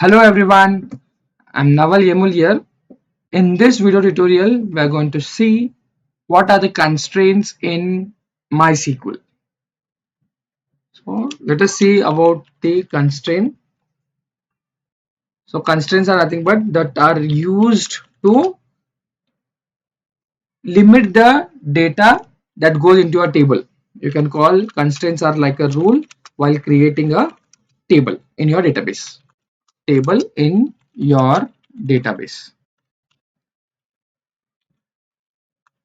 Hello everyone, I'm Naval Yemul here. In this video tutorial, we are going to see what are the constraints in MySQL. So let us see about the constraint. So constraints are nothing but that are used to limit the data that goes into a table. You can call constraints are like a rule while creating a table in your database. Table in your database.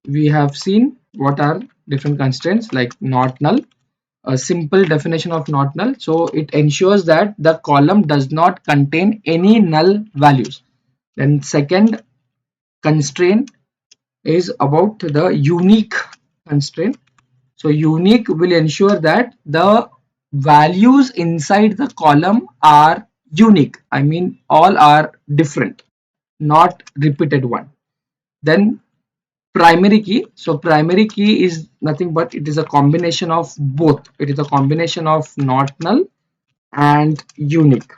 We have seen what are different constraints like not null. A simple definition of not null, so it ensures that the column does not contain any null values. Then second constraint is about the unique constraint. So unique will ensure that the values inside the column are unique, I mean all are different, not repeated one. Then primary key, so primary key is nothing but it is a combination of both. It is a combination of not null and unique.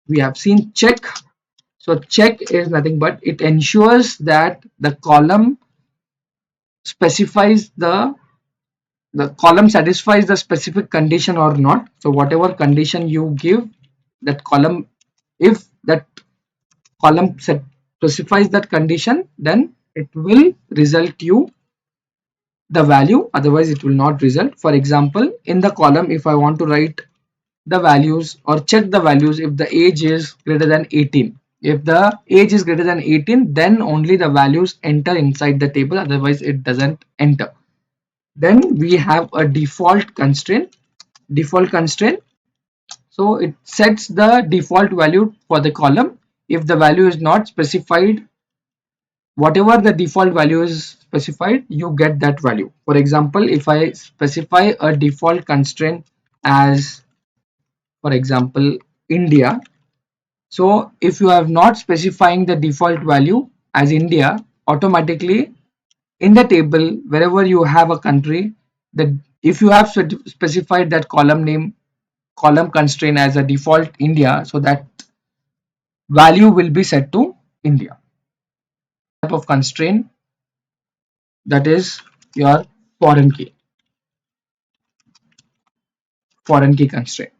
We have seen check. So check is nothing but it ensures that the column specifies the column satisfies the specific condition or not. So whatever condition you give that column, if that column specifies that condition, then it will result you the value, otherwise it will not result. For example, in the column, if I want to write the values or check the values, if the age is greater than 18, if the age is greater than 18, then only the values enter inside the table, otherwise it doesn't enter. Then we have a default constraint. So it sets the default value for the column. If the value is not specified, whatever the default value is specified, you get that value. For example, if I specify a default constraint as, for example, India, so if you have not specifying the default value as India, automatically in the table wherever you have a country, that if you have specified that column name, column constraint as a default India, so that value will be set to India. Type of constraint, that is your foreign key constraint.